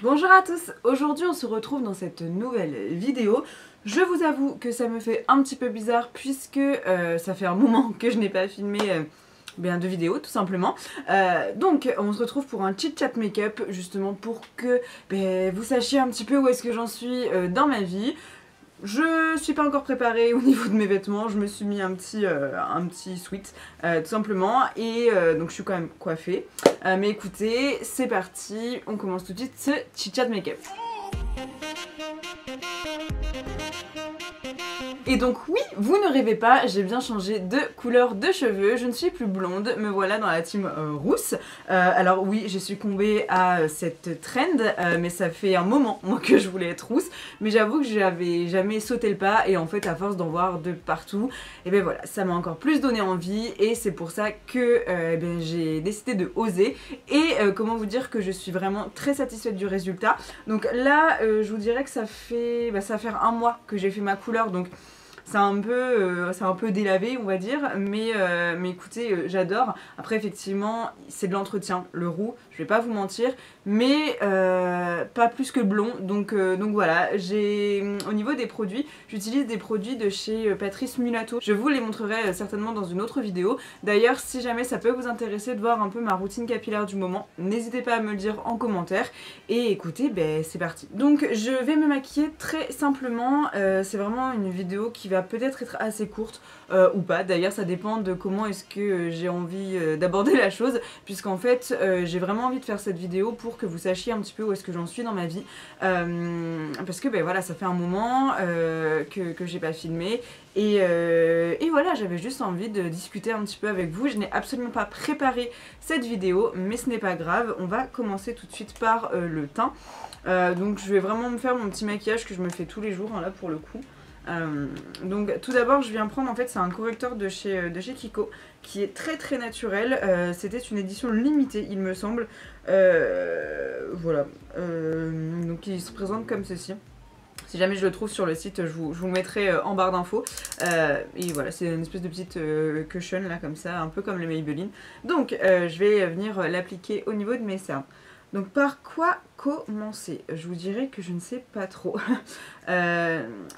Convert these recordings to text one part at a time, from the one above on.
Bonjour à tous, aujourd'hui on se retrouve dans cette nouvelle vidéo. Je vous avoue que ça me fait un petit peu bizarre puisque ça fait un moment que je n'ai pas filmé de vidéo tout simplement. Donc on se retrouve pour un chit chat make-up justement pour que vous sachiez un petit peu où est-ce que j'en suis dans ma vie. Je suis pas encore préparée au niveau de mes vêtements, je me suis mis un petit sweat tout simplement et donc je suis quand même coiffée. Mais écoutez, c'est parti, on commence tout de suite ce chit chat make-up. Et donc oui, vous ne rêvez pas, j'ai bien changé de couleur de cheveux, je ne suis plus blonde, me voilà dans la team rousse. Alors oui, j'ai succombé à cette trend, mais ça fait un moment moi que je voulais être rousse, mais j'avoue que j'avais jamais sauté le pas et en fait à force d'en voir de partout, et ben voilà, ça m'a encore plus donné envie et c'est pour ça que j'ai décidé de oser et comment vous dire que je suis vraiment très satisfaite du résultat. Donc là, je vous dirais que ça va faire un mois que j'ai fait ma couleur, donc c'est un peu délavé on va dire, mais écoutez, j'adore. Après effectivement c'est de l'entretien, le roux, je vais pas vous mentir, mais pas plus que le blond, donc voilà. Au niveau des produits, j'utilise des produits de chez Patrice Mulato, je vous les montrerai certainement dans une autre vidéo. D'ailleurs si jamais ça peut vous intéresser de voir un peu ma routine capillaire du moment, n'hésitez pas à me le dire en commentaire, et écoutez, c'est parti. Donc je vais me maquiller très simplement, c'est vraiment une vidéo qui va peut-être être assez courte ou pas, d'ailleurs ça dépend de comment est-ce que j'ai envie d'aborder la chose, puisqu'en fait j'ai vraiment envie de faire cette vidéo pour que vous sachiez un petit peu où est-ce que j'en suis dans ma vie, parce que voilà, ça fait un moment que j'ai pas filmé et voilà, j'avais juste envie de discuter un petit peu avec vous. Je n'ai absolument pas préparé cette vidéo, mais ce n'est pas grave, on va commencer tout de suite par le teint. Donc je vais vraiment me faire mon petit maquillage que je me fais tous les jours là pour le coup. Donc tout d'abord je viens prendre, en fait c'est un correcteur de chez Kiko qui est très très naturel, c'était une édition limitée il me semble, voilà, donc il se présente comme ceci. Si jamais je le trouve sur le site, je vous le mettrai en barre d'infos. Et voilà, c'est une espèce de petite cushion là comme ça, un peu comme les Maybelline. Donc je vais venir l'appliquer au niveau de mes cernes. Donc par quoi commencer? Je vous dirais que je ne sais pas trop.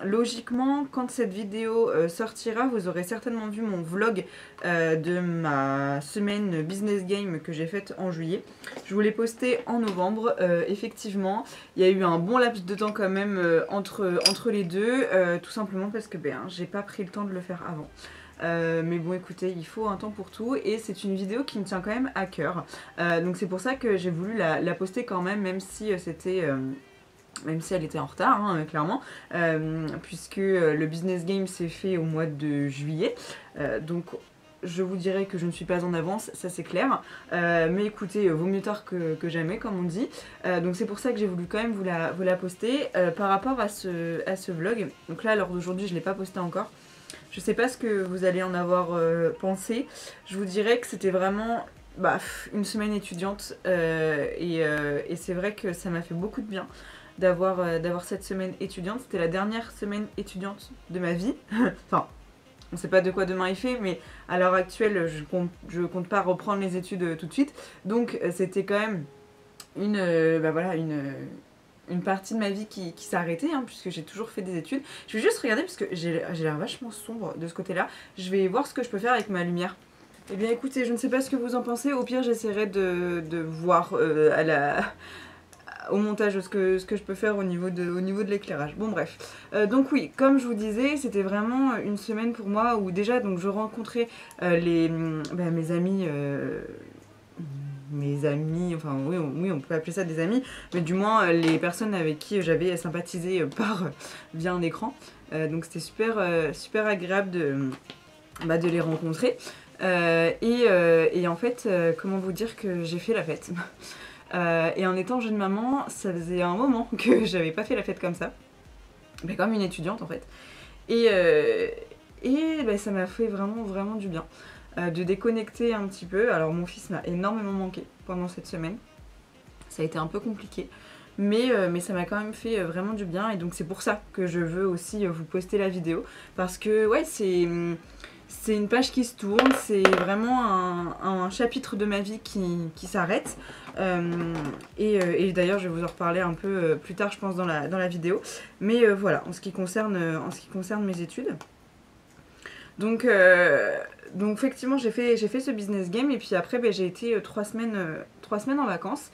Logiquement, quand cette vidéo sortira, vous aurez certainement vu mon vlog de ma semaine business game que j'ai faite en juillet. Je vous l'ai posté en novembre, effectivement. Il y a eu un bon laps de temps quand même entre les deux, tout simplement parce que j'ai pas pris le temps de le faire avant. Mais bon écoutez, il faut un temps pour tout et c'est une vidéo qui me tient quand même à cœur, donc c'est pour ça que j'ai voulu la poster quand même si même si elle était en retard, hein, clairement, puisque le business game s'est fait au mois de juillet, donc je vous dirais que je ne suis pas en avance, ça c'est clair, mais écoutez, vaut mieux tard que jamais comme on dit, donc c'est pour ça que j'ai voulu quand même vous la poster. Par rapport à ce vlog, donc là à l'heure d'aujourd'hui je ne l'ai pas posté encore. Je sais pas ce que vous allez en avoir pensé. Je vous dirais que c'était vraiment une semaine étudiante et c'est vrai que ça m'a fait beaucoup de bien d'avoir cette semaine étudiante. C'était la dernière semaine étudiante de ma vie. Enfin, on sait pas de quoi demain il fait, mais à l'heure actuelle, je compte pas reprendre les études tout de suite. Donc c'était quand même une partie de ma vie qui s'est arrêtée, hein, puisque j'ai toujours fait des études. Je vais juste regarder parce que j'ai l'air vachement sombre de ce côté-là. Je vais voir ce que je peux faire avec ma lumière. Eh bien écoutez, je ne sais pas ce que vous en pensez. Au pire, j'essaierai de voir au montage ce que je peux faire au niveau de l'éclairage. Bon bref. Donc oui, comme je vous disais, c'était vraiment une semaine pour moi où déjà donc, je rencontrais mes amis, enfin oui on peut appeler ça des amis, mais du moins les personnes avec qui j'avais sympathisé via un écran. Donc c'était super agréable de les rencontrer. Et en fait, comment vous dire que j'ai fait la fête. Et en étant jeune maman, ça faisait un moment que j'avais pas fait la fête comme ça. Comme une étudiante en fait. Et ça m'a fait vraiment du bien. De déconnecter un petit peu. Alors mon fils m'a énormément manqué pendant cette semaine. Ça a été un peu compliqué. Mais ça m'a quand même fait vraiment du bien. Et donc c'est pour ça que je veux aussi vous poster la vidéo. Parce que ouais, c'est une page qui se tourne, c'est vraiment un chapitre de ma vie qui s'arrête. Et d'ailleurs, je vais vous en reparler un peu plus tard, je pense, dans la vidéo. Mais voilà, en ce qui concerne mes études. Donc effectivement, j'ai fait ce business game, et puis après, j'ai été 3 semaines en vacances.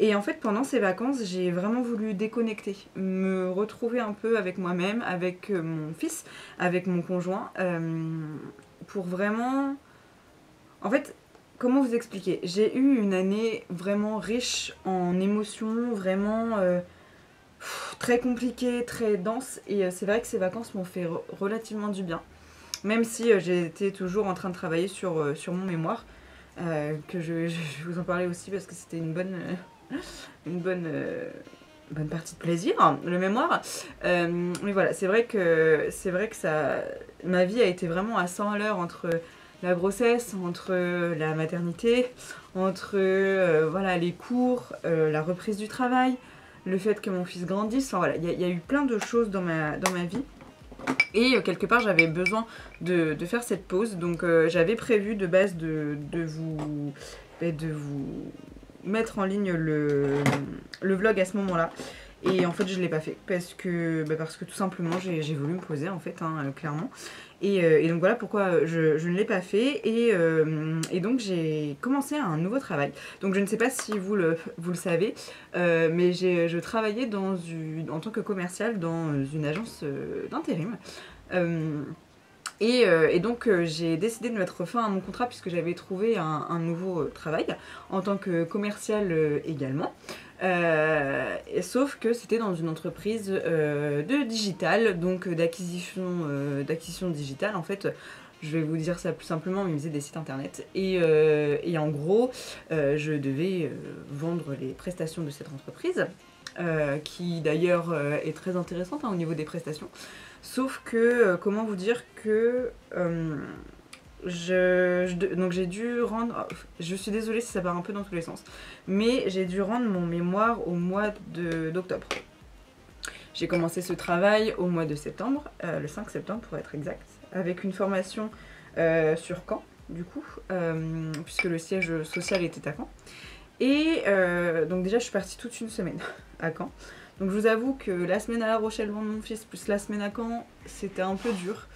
Et en fait, pendant ces vacances, j'ai vraiment voulu déconnecter, me retrouver un peu avec moi-même, avec mon fils, avec mon conjoint, pour vraiment... En fait, comment vous expliquer? J'ai eu une année vraiment riche en émotions, vraiment très compliquée, très dense, et c'est vrai que ces vacances m'ont fait relativement du bien. Même si j'étais toujours en train de travailler sur mon mémoire, que je vais vous en parler aussi parce que c'était une bonne partie de plaisir, hein, le mémoire. Mais voilà, c'est vrai que ma vie a été vraiment à 100 à l'heure entre la grossesse, entre la maternité, entre voilà, les cours, la reprise du travail, le fait que mon fils grandisse. Enfin, voilà, il y a eu plein de choses dans ma vie. Et quelque part j'avais besoin de faire cette pause, donc j'avais prévu de base de vous mettre en ligne le vlog à ce moment-là. Et en fait je l'ai pas fait parce que tout simplement j'ai voulu me poser en fait, hein, clairement. Et donc voilà pourquoi je ne l'ai pas fait. Et donc j'ai commencé un nouveau travail. Donc je ne sais pas si vous le savez, mais je travaillais en tant que commerciale dans une agence d'intérim. Et donc j'ai décidé de mettre fin à mon contrat puisque j'avais trouvé un nouveau travail en tant que commerciale également. Sauf que c'était dans une entreprise de digital, donc d'acquisition digitale. En fait, je vais vous dire ça plus simplement, mais ils faisaient des sites internet. Et en gros, je devais vendre les prestations de cette entreprise, qui d'ailleurs est très intéressante, hein, au niveau des prestations. Sauf que, comment vous dire que... donc j'ai dû rendre... Je suis désolée si ça part un peu dans tous les sens. Mais j'ai dû rendre mon mémoire au mois d'octobre. J'ai commencé ce travail au mois de septembre, le 5 septembre pour être exact, avec une formation sur Caen, du coup, puisque le siège social était à Caen. Et donc déjà je suis partie toute une semaine à Caen. Donc je vous avoue que la semaine à La Rochelle devant mon fils plus la semaine à Caen, c'était un peu dur.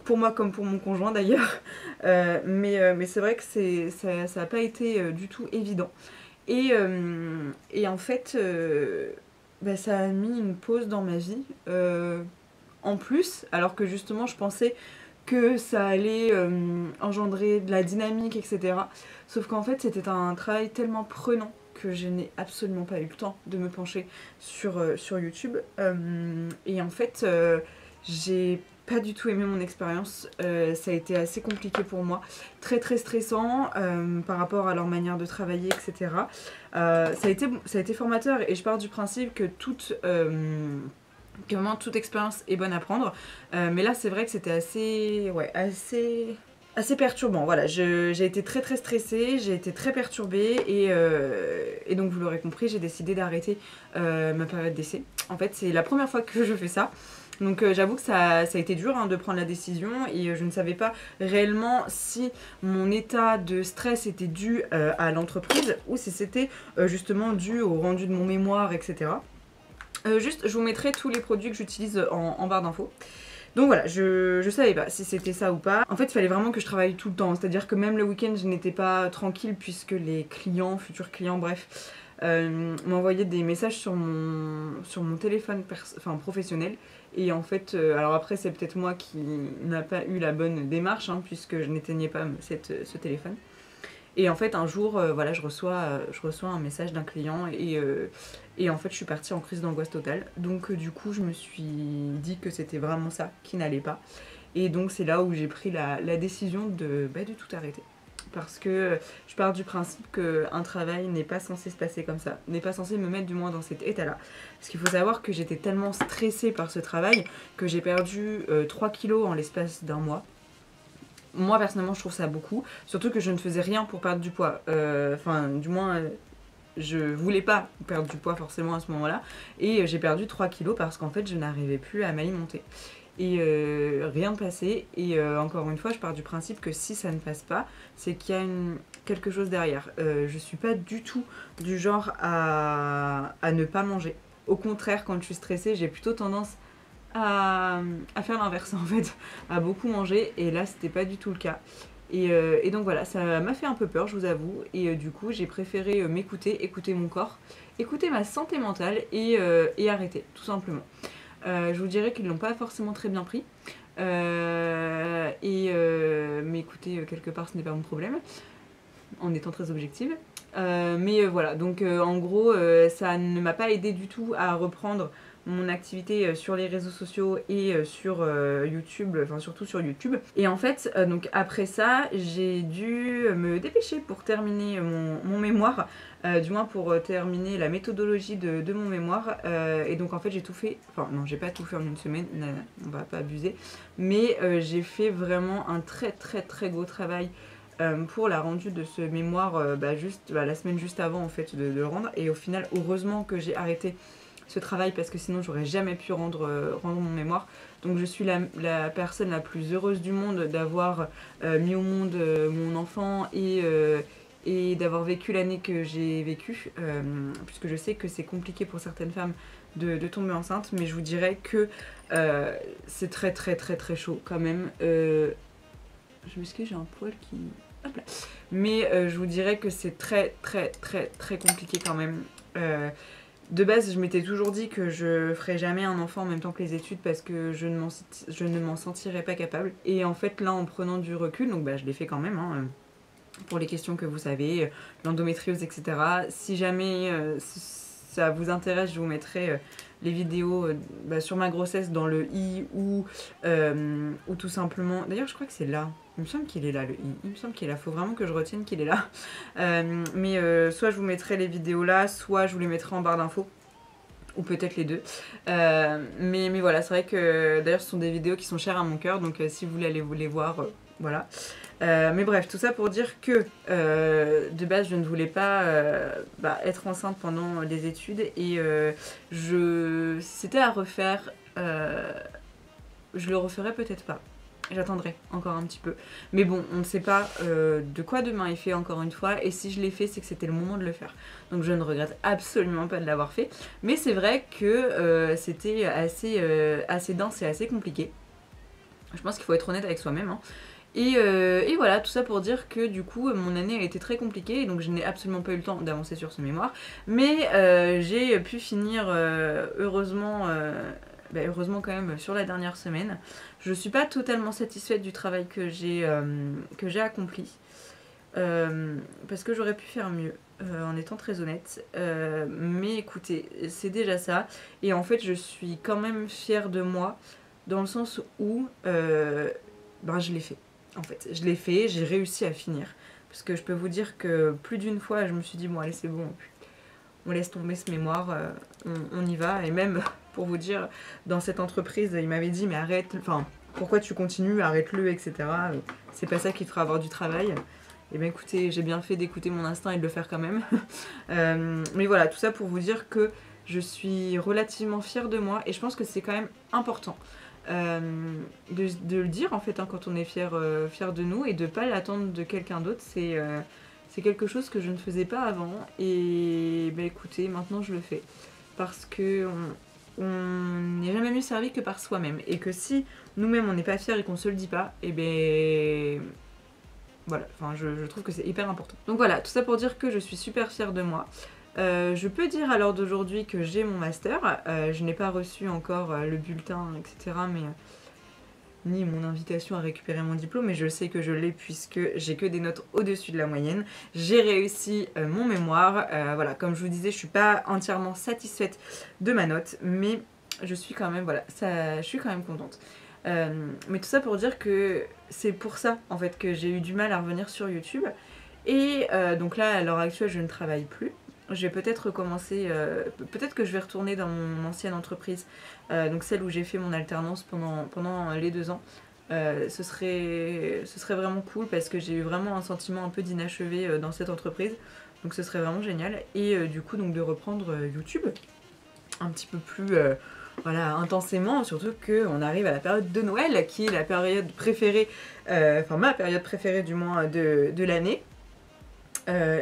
Pour moi comme pour mon conjoint d'ailleurs. Mais c'est vrai que ça n'a pas été du tout évident. Et en fait, ça a mis une pause dans ma vie. En plus, alors que justement je pensais que ça allait engendrer de la dynamique, etc. Sauf qu'en fait c'était un travail tellement prenant que je n'ai absolument pas eu le temps de me pencher sur YouTube. Et en fait, j'ai pas du tout aimé mon expérience. Ça a été assez compliqué pour moi, très très stressant par rapport à leur manière de travailler, etc. Ça a été formateur, et je pars du principe que vraiment toute expérience est bonne à prendre. Mais là c'est vrai que c'était assez perturbant. Voilà, j'ai été très très stressée, j'ai été très perturbée, et donc vous l'aurez compris, j'ai décidé d'arrêter ma période d'essai. En fait c'est la première fois que je fais ça. Donc j'avoue que ça a été dur, hein, de prendre la décision, et je ne savais pas réellement si mon état de stress était dû à l'entreprise ou si c'était justement dû au rendu de mon mémoire, etc. Juste, je vous mettrai tous les produits que j'utilise en barre d'infos. Donc voilà, je savais pas si c'était ça ou pas. En fait, il fallait vraiment que je travaille tout le temps. C'est-à-dire que même le week-end, je n'étais pas tranquille puisque les clients, futurs clients, bref, m'envoyaient des messages sur mon téléphone professionnel. Et en fait, alors après, c'est peut-être moi qui n'a pas eu la bonne démarche, hein, puisque je n'éteignais pas ce téléphone. Et en fait un jour, voilà, je reçois un message d'un client, et en fait je suis partie en crise d'angoisse totale. Donc du coup je me suis dit que c'était vraiment ça qui n'allait pas. Et donc c'est là où j'ai pris la décision de tout arrêter. Parce que je pars du principe qu'un travail n'est pas censé se passer comme ça, n'est pas censé me mettre du moins dans cet état-là. Parce qu'il faut savoir que j'étais tellement stressée par ce travail que j'ai perdu 3 kilos en l'espace d'un mois. Moi personnellement je trouve ça beaucoup, surtout que je ne faisais rien pour perdre du poids, du moins je voulais pas perdre du poids forcément à ce moment là, et j'ai perdu 3 kilos parce qu'en fait je n'arrivais plus à m'alimenter. et rien de passé. Et encore une fois, je pars du principe que si ça ne passe pas, c'est qu'il y a quelque chose derrière. Je suis pas du tout du genre à ne pas manger. Au contraire, quand je suis stressée, j'ai plutôt tendance à faire l'inverse en fait, à beaucoup manger, et là c'était pas du tout le cas. Et donc voilà, ça m'a fait un peu peur, je vous avoue, et du coup j'ai préféré m'écouter, écouter mon corps, écouter ma santé mentale et arrêter, tout simplement. Je vous dirais qu'ils l'ont pas forcément très bien pris, mais écoutez, quelque part ce n'est pas mon problème, en étant très objective. Mais voilà, donc en gros, ça ne m'a pas aidé du tout à reprendre mon activité sur les réseaux sociaux et sur YouTube, enfin surtout sur YouTube. Et en fait, donc après ça, j'ai dû me dépêcher pour terminer mon mémoire, du moins pour terminer la méthodologie de mon mémoire. Et donc en fait, j'ai tout fait, enfin non, j'ai pas tout fait en une semaine, on va pas abuser, mais j'ai fait vraiment un très gros travail pour la rendue de ce mémoire la semaine juste avant en fait de le rendre. Et au final, heureusement que j'ai arrêté ce travail parce que sinon j'aurais jamais pu rendre mon mémoire. Donc je suis la personne la plus heureuse du monde d'avoir mis au monde mon enfant et d'avoir vécu l'année que j'ai vécue, puisque je sais que c'est compliqué pour certaines femmes de tomber enceinte, mais je vous dirais que c'est très chaud quand même. Je m'excuse, j'ai un poil qui... Hop là. Mais je vous dirais que c'est très compliqué quand même. De base, je m'étais toujours dit que je ferais jamais un enfant en même temps que les études parce que je ne m'en sentirais pas capable. Et en fait, là, en prenant du recul, donc je l'ai fait quand même, hein, pour les questions que vous savez, l'endométriose, etc. Si jamais ça vous intéresse, je vous mettrai les vidéos sur ma grossesse dans le i ou tout simplement... D'ailleurs, je crois que c'est là. Il me semble qu'il est là, le i. Il me semble qu'il est là. Faut vraiment que je retienne qu'il est là. Mais soit je vous mettrai les vidéos là, soit je vous les mettrai en barre d'infos. Ou peut-être les deux. Mais voilà, c'est vrai que d'ailleurs ce sont des vidéos qui sont chères à mon cœur. Donc si vous voulez aller vous les voir, voilà. Mais bref, tout ça pour dire que de base je ne voulais pas être enceinte pendant les études. Et si c'était à refaire, je le referais peut-être pas. J'attendrai encore un petit peu. Mais bon, on ne sait pas de quoi demain est fait encore une fois. Et si je l'ai fait, c'est que c'était le moment de le faire. Donc je ne regrette absolument pas de l'avoir fait. Mais c'est vrai que c'était assez dense et assez compliqué. Je pense qu'il faut être honnête avec soi-même. Hein. Et voilà, tout ça pour dire que du coup, mon année a été très compliquée. Et donc je n'ai absolument pas eu le temps d'avancer sur ce mémoire. Mais j'ai pu finir heureusement quand même sur la dernière semaine. Je suis pas totalement satisfaite du travail que j'ai accompli. Parce que j'aurais pu faire mieux, en étant très honnête. Mais écoutez, c'est déjà ça. Et en fait, je suis quand même fière de moi, dans le sens où je l'ai fait. En fait, je l'ai fait, j'ai réussi à finir. Parce que je peux vous dire que plus d'une fois, je me suis dit, bon allez c'est bon, on laisse tomber ce mémoire, on y va. Et même, pour vous dire, dans cette entreprise, il m'avait dit, mais arrête, enfin, pourquoi tu continues, arrête-le, etc. C'est pas ça qui te fera avoir du travail. Et bien écoutez, j'ai bien fait d'écouter mon instinct et de le faire quand même. Mais voilà, tout ça pour vous dire que je suis relativement fière de moi. Et je pense que c'est quand même important de le dire en fait, hein, quand on est fier de nous, et de pas l'attendre de quelqu'un d'autre. C'est quelque chose que je ne faisais pas avant. Et écoutez, maintenant je le fais. Parce que on n'est jamais mieux servi que par soi-même. Et que si nous-mêmes on n'est pas fiers et qu'on se le dit pas, et voilà, enfin je trouve que c'est hyper important. Donc voilà, tout ça pour dire que je suis super fière de moi. Je peux dire à l'heure d'aujourd'hui que j'ai mon master. Je n'ai pas reçu encore le bulletin, etc. Ni mon invitation à récupérer mon diplôme, mais je sais que je l'ai puisque j'ai que des notes au-dessus de la moyenne. J'ai réussi mon mémoire. Voilà, comme je vous disais, je suis pas entièrement satisfaite de ma note, mais je suis quand même, je suis quand même contente. Mais tout ça pour dire que c'est pour ça en fait que j'ai eu du mal à revenir sur YouTube. Et donc là, à l'heure actuelle, je ne travaille plus. Je vais peut-être recommencer, peut-être que je vais retourner dans mon ancienne entreprise, donc celle où j'ai fait mon alternance pendant les 2 ans. Ce serait vraiment cool parce que j'ai eu vraiment un sentiment un peu d'inachevé dans cette entreprise. Donc ce serait vraiment génial. Et du coup, donc de reprendre YouTube un petit peu plus voilà, intensément, surtout qu'on arrive à la période de Noël, qui est la période préférée, enfin ma période préférée du moins de l'année.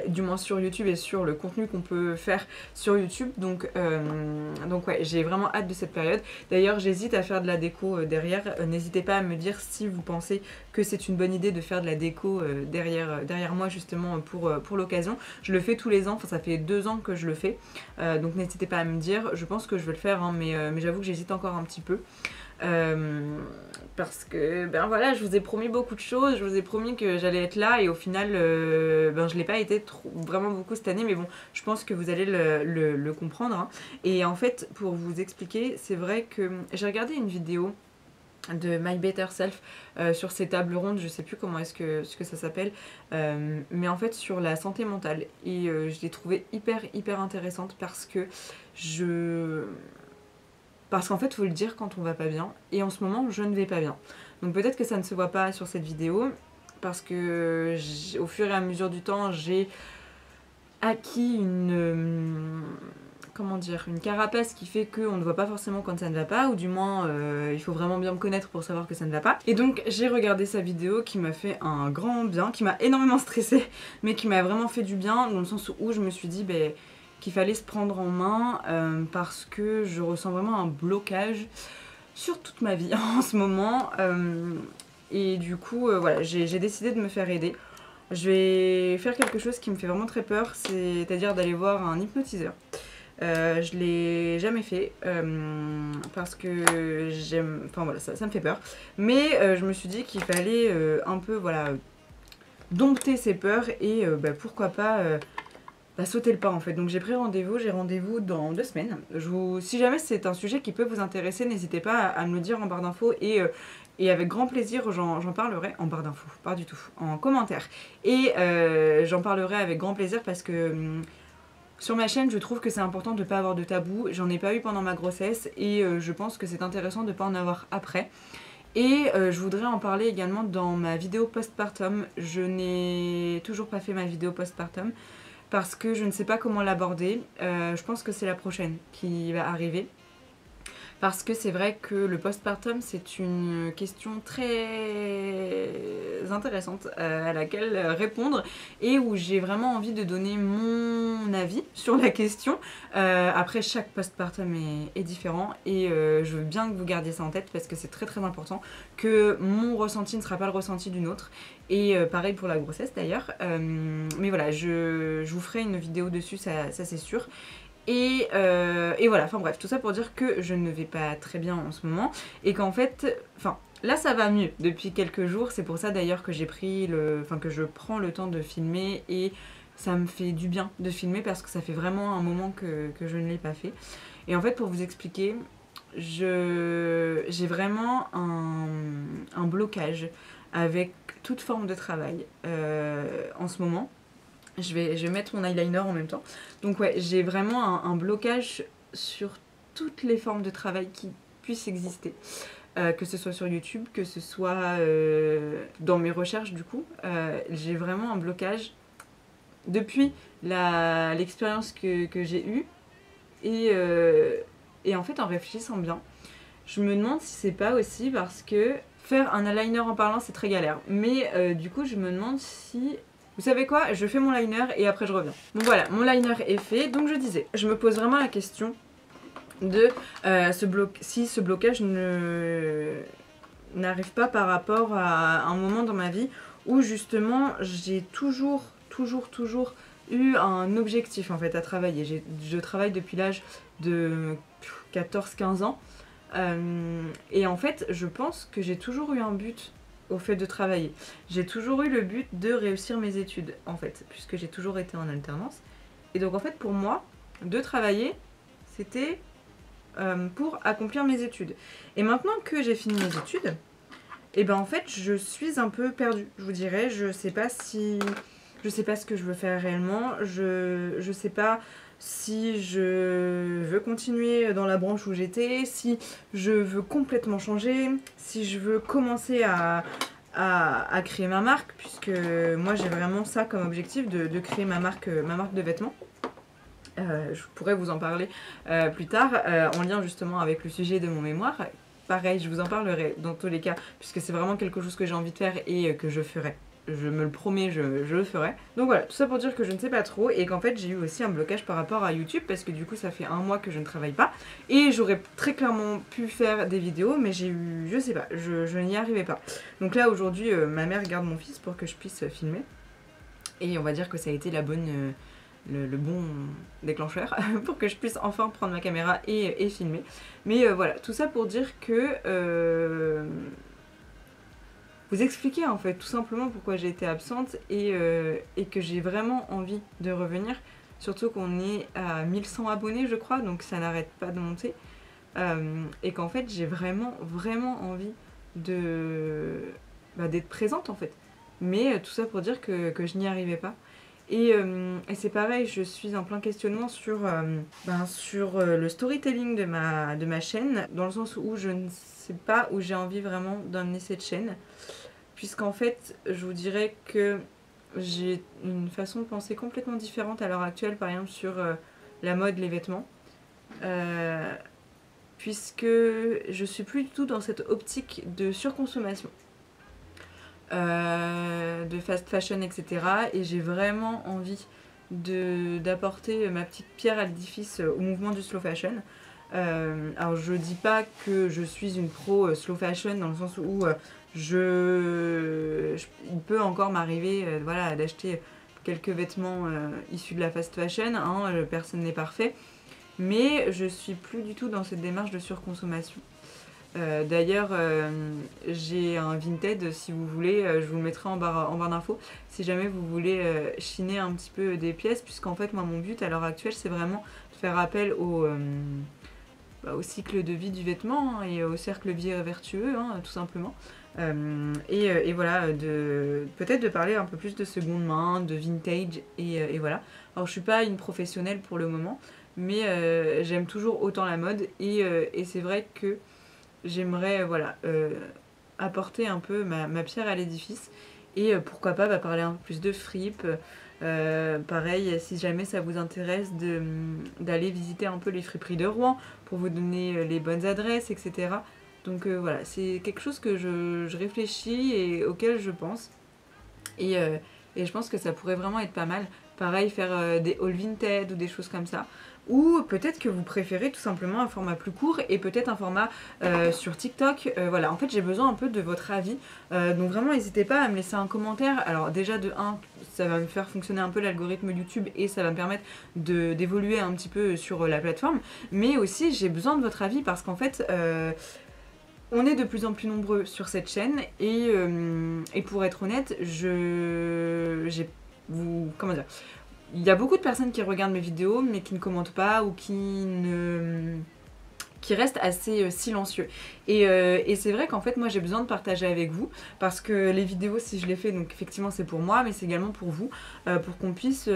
Du moins sur YouTube et sur le contenu qu'on peut faire sur YouTube, donc ouais, j'ai vraiment hâte de cette période. D'ailleurs j'hésite à faire de la déco derrière, n'hésitez pas à me dire si vous pensez que c'est une bonne idée de faire de la déco derrière moi justement pour l'occasion. Je le fais tous les ans, enfin ça fait 2 ans que je le fais, donc n'hésitez pas à me dire, je pense que je vais le faire hein, mais j'avoue que j'hésite encore un petit peu. Parce que ben voilà, je vous ai promis beaucoup de choses, je vous ai promis que j'allais être là et au final ben je l'ai pas été vraiment beaucoup cette année, mais bon je pense que vous allez le comprendre hein. Et en fait pour vous expliquer, c'est vrai que j'ai regardé une vidéo de My Better Self sur ces tables rondes, je sais plus comment est-ce que ça s'appelle, mais en fait sur la santé mentale, et je l'ai trouvée hyper intéressante parce que parce qu'en fait, faut le dire quand on va pas bien. Et en ce moment, je ne vais pas bien. Donc peut-être que ça ne se voit pas sur cette vidéo. Parce que au fur et à mesure du temps, j'ai acquis comment dire, une carapace qui fait qu'on ne voit pas forcément quand ça ne va pas. Ou du moins, il faut vraiment bien me connaître pour savoir que ça ne va pas. Et donc j'ai regardé sa vidéo qui m'a fait un grand bien. Qui m'a énormément stressée. Mais qui m'a vraiment fait du bien. Dans le sens où je me suis dit... ben, qu'il fallait se prendre en main parce que je ressens vraiment un blocage sur toute ma vie en ce moment. Et du coup, voilà, j'ai décidé de me faire aider. Je vais faire quelque chose qui me fait vraiment très peur, c'est-à-dire d'aller voir un hypnotiseur. Je l'ai jamais fait parce que j'aime... Enfin voilà, ça me fait peur. Mais je me suis dit qu'il fallait un peu, voilà, dompter ses peurs et bah, pourquoi pas... sauter le pas en fait. Donc j'ai pris rendez-vous, j'ai rendez-vous dans 2 semaines. Si jamais c'est un sujet qui peut vous intéresser, n'hésitez pas à me le dire en barre d'infos et avec grand plaisir j'en parlerai en barre d'infos, pas du tout, en commentaire. Et j'en parlerai avec grand plaisir parce que sur ma chaîne je trouve que c'est important de ne pas avoir de tabou. J'en ai pas eu pendant ma grossesse et je pense que c'est intéressant de ne pas en avoir après. Et je voudrais en parler également dans ma vidéo postpartum. Je n'ai toujours pas fait ma vidéo postpartum parce que je ne sais pas comment l'aborder. Je pense que c'est la prochaine qui va arriver. Parce que c'est vrai que le postpartum, c'est une question très intéressante à laquelle répondre et où j'ai vraiment envie de donner mon avis sur la question. Après, chaque postpartum est différent et je veux bien que vous gardiez ça en tête parce que c'est très important que mon ressenti ne sera pas le ressenti d'une autre. Et pareil pour la grossesse d'ailleurs. Mais voilà, je vous ferai une vidéo dessus, ça c'est sûr. Et voilà, enfin bref, tout ça pour dire que je ne vais pas très bien en ce moment et qu'en fait, enfin là ça va mieux depuis quelques jours, c'est pour ça d'ailleurs que j'ai pris que je prends le temps de filmer et ça me fait du bien de filmer parce que ça fait vraiment un moment que je ne l'ai pas fait. Et en fait pour vous expliquer, j'ai vraiment un blocage avec toute forme de travail en ce moment. Je vais mettre mon eyeliner en même temps. Donc ouais, j'ai vraiment un blocage sur toutes les formes de travail qui puissent exister. Que ce soit sur YouTube, que ce soit dans mes recherches du coup. J'ai vraiment un blocage depuis l'expérience que j'ai eue. Et en fait, en réfléchissant bien, je me demande si c'est pas aussi parce que faire un eyeliner en parlant, c'est très galère. Mais du coup, je me demande si... Vous savez quoi? Je fais mon liner et après je reviens. Bon voilà, mon liner est fait. Donc je disais, je me pose vraiment la question de si ce blocage n'arrive pas par rapport à un moment dans ma vie où justement j'ai toujours eu un objectif en fait à travailler. Je travaille depuis l'âge de 14-15 ans et en fait je pense que j'ai toujours eu un but au fait de travailler. J'ai toujours eu le but de réussir mes études en fait, puisque j'ai toujours été en alternance. Et donc en fait pour moi, de travailler, c'était pour accomplir mes études. Et maintenant que j'ai fini mes études, et ben en fait je suis un peu perdue, je vous dirais. Je sais pas ce que je veux faire réellement, je sais pas si je veux continuer dans la branche où j'étais, si je veux complètement changer, si je veux commencer à créer ma marque, puisque moi j'ai vraiment ça comme objectif de créer ma marque de vêtements. Je pourrais vous en parler plus tard, en lien justement avec le sujet de mon mémoire. Pareil, je vous en parlerai dans tous les cas, puisque c'est vraiment quelque chose que j'ai envie de faire et que je ferai. Je me le promets, je le ferai. Donc voilà, tout ça pour dire que je ne sais pas trop et qu'en fait j'ai eu aussi un blocage par rapport à YouTube parce que du coup ça fait un mois que je ne travaille pas et j'aurais très clairement pu faire des vidéos mais j'ai eu, je sais pas, je n'y arrivais pas. Donc là aujourd'hui ma mère garde mon fils pour que je puisse filmer et on va dire que ça a été la bonne... Le bon déclencheur pour que je puisse enfin prendre ma caméra et filmer. Mais voilà, tout ça pour dire que vous expliquer en fait tout simplement pourquoi j'ai été absente et que j'ai vraiment envie de revenir. Surtout qu'on est à 1100 abonnés je crois, donc ça n'arrête pas de monter. Et qu'en fait j'ai vraiment envie d'être présente en fait. Mais tout ça pour dire que je n'y arrivais pas. Et c'est pareil, je suis en plein questionnement sur le storytelling de ma chaîne, dans le sens où je ne sais pas où j'ai envie vraiment d'emmener cette chaîne. Puisqu'en fait, je vous dirais que j'ai une façon de penser complètement différente à l'heure actuelle, par exemple sur la mode, les vêtements. Puisque je suis plus du tout dans cette optique de surconsommation. De fast fashion, etc. Et j'ai vraiment envie d'apporter ma petite pierre à l'édifice au mouvement du slow fashion. Alors je dis pas que je suis une pro slow fashion dans le sens où il peut encore m'arriver voilà, d'acheter quelques vêtements issus de la fast fashion, hein, personne n'est parfait. Mais je suis plus du tout dans cette démarche de surconsommation. D'ailleurs, j'ai un Vinted, si vous voulez, je vous le mettrai en barre d'infos, si jamais vous voulez chiner un petit peu des pièces, puisqu'en fait, moi, mon but à l'heure actuelle, c'est vraiment de faire appel au cycle de vie du vêtement hein, et au cercle vertueux, hein, tout simplement. Et voilà, peut-être de parler un peu plus de seconde main, de vintage, et voilà. Alors, je suis pas une professionnelle pour le moment, mais j'aime toujours autant la mode, et c'est vrai que j'aimerais voilà, apporter un peu ma pierre à l'édifice et pourquoi pas parler un peu plus de fripe. Pareil, si jamais ça vous intéresse d'aller visiter un peu les friperies de Rouen pour vous donner les bonnes adresses, etc. Donc voilà, c'est quelque chose que je réfléchis et auquel je pense. Et je pense que ça pourrait vraiment être pas mal. Pareil, faire des haul Vinted ou des choses comme ça. Ou peut-être que vous préférez tout simplement un format plus court et peut-être un format sur TikTok. Voilà, en fait j'ai besoin un peu de votre avis. Donc vraiment n'hésitez pas à me laisser un commentaire. Alors déjà de 1, ça va me faire fonctionner un peu l'algorithme YouTube et ça va me permettre d'évoluer un petit peu sur la plateforme. Mais aussi j'ai besoin de votre avis parce qu'en fait... on est de plus en plus nombreux sur cette chaîne et pour être honnête, comment dire, il y a beaucoup de personnes qui regardent mes vidéos mais qui ne commentent pas ou qui restent assez silencieux. Et c'est vrai qu'en fait moi j'ai besoin de partager avec vous parce que les vidéos si je les fais donc effectivement c'est pour moi mais c'est également pour vous pour qu'on puisse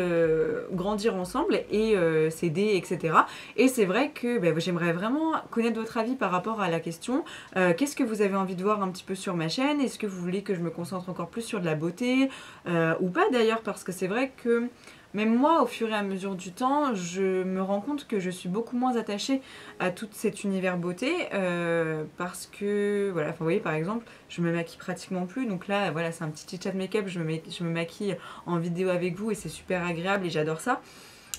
grandir ensemble et s'aider etc. Et c'est vrai que j'aimerais vraiment connaître votre avis par rapport à la question qu'est-ce que vous avez envie de voir un petit peu sur ma chaîne, est-ce que vous voulez que je me concentre encore plus sur de la beauté ou pas d'ailleurs parce que c'est vrai que même moi, au fur et à mesure du temps, je me rends compte que je suis beaucoup moins attachée à tout cet univers beauté parce que, voilà, vous voyez par exemple, je me maquille pratiquement plus, donc là, voilà, c'est un petit chit-chat make-up, je me maquille en vidéo avec vous et c'est super agréable et j'adore ça.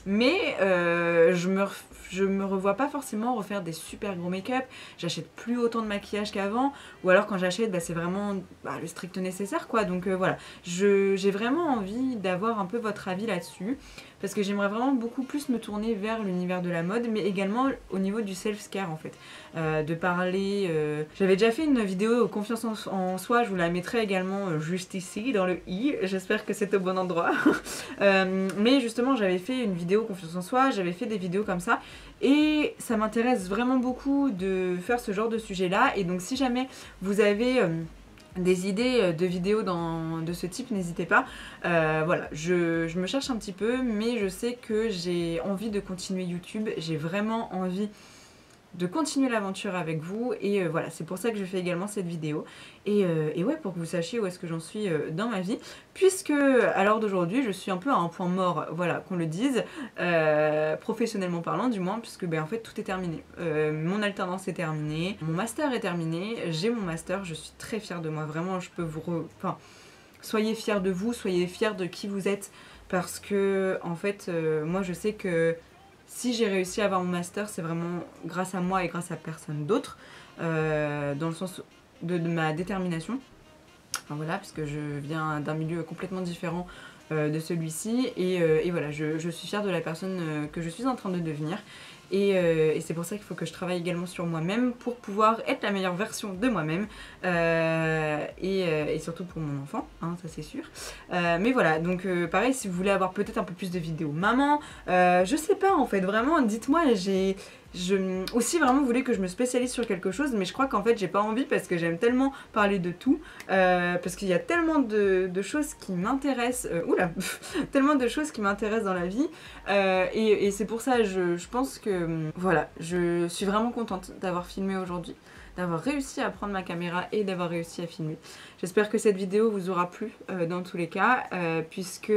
Mais je me revois pas forcément refaire des super gros make-up, j'achète plus autant de maquillage qu'avant, ou alors quand j'achète c'est vraiment le strict nécessaire quoi, donc voilà, j'ai vraiment envie d'avoir un peu votre avis là-dessus, parce que j'aimerais vraiment beaucoup plus me tourner vers l'univers de la mode, mais également au niveau du self-care en fait, de parler, j'avais déjà fait une vidéo confiance en soi, je vous la mettrai également juste ici dans le i, j'espère que c'est au bon endroit, mais justement j'avais fait une vidéo confiance en soi, j'avais fait des vidéos comme ça et ça m'intéresse vraiment beaucoup de faire ce genre de sujet là, et donc si jamais vous avez des idées de vidéos de ce type, n'hésitez pas. Voilà, je me cherche un petit peu mais je sais que j'ai envie de continuer YouTube, j'ai vraiment envie de continuer l'aventure avec vous et voilà, c'est pour ça que je fais également cette vidéo et ouais, pour que vous sachiez où est-ce que j'en suis dans ma vie, puisque à l'heure d'aujourd'hui je suis un peu à un point mort, voilà, qu'on le dise, professionnellement parlant du moins, puisque ben en fait tout est terminé, mon alternance est terminée, mon master est terminé, j'ai mon master, je suis très fière de moi, vraiment je peux vous enfin, soyez fiers de vous, soyez fiers de qui vous êtes, parce que en fait moi je sais que si j'ai réussi à avoir mon master, c'est vraiment grâce à moi et grâce à personne d'autre, dans le sens de ma détermination. Enfin voilà, puisque je viens d'un milieu complètement différent de celui-ci, et voilà, je suis fière de la personne que je suis en train de devenir. Et c'est pour ça qu'il faut que je travaille également sur moi-même pour pouvoir être la meilleure version de moi-même, et surtout pour mon enfant, hein, ça c'est sûr. Mais voilà, donc pareil, si vous voulez avoir peut-être un peu plus de vidéos maman, je sais pas en fait, vraiment, dites-moi, aussi vraiment vous voulez que je me spécialise sur quelque chose, mais je crois qu'en fait j'ai pas envie parce que j'aime tellement parler de tout, parce qu'il y a tellement de choses qui m'intéressent, oula, tellement de choses qui m'intéressent dans la vie, et c'est pour ça je pense que voilà, je suis vraiment contente d'avoir filmé aujourd'hui, d'avoir réussi à prendre ma caméra et d'avoir réussi à filmer. J'espère que cette vidéo vous aura plu dans tous les cas, puisque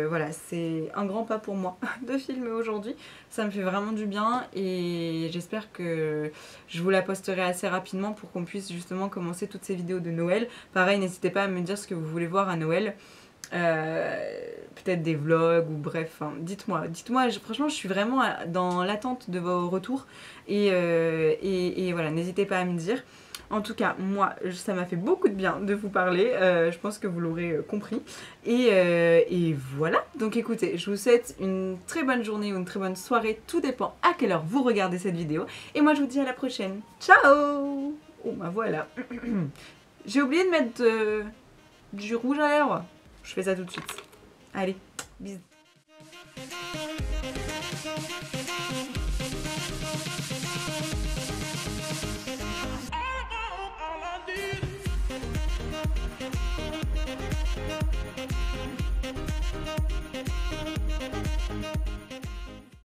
voilà, c'est un grand pas pour moi de filmer aujourd'hui. Ça me fait vraiment du bien et j'espère que je vous la posterai assez rapidement pour qu'on puisse justement commencer toutes ces vidéos de Noël. Pareil, n'hésitez pas à me dire ce que vous voulez voir à Noël. Peut-être des vlogs ou bref, hein, dites-moi, franchement je suis vraiment dans l'attente de vos retours et voilà, n'hésitez pas à me dire. En tout cas, moi, ça m'a fait beaucoup de bien de vous parler, je pense que vous l'aurez compris. Et voilà, donc écoutez, je vous souhaite une très bonne journée ou une très bonne soirée, tout dépend à quelle heure vous regardez cette vidéo. Et moi je vous dis à la prochaine, ciao. Oh bah voilà, j'ai oublié de mettre du rouge à lèvres. Je fais ça tout de suite. Allez, bisous.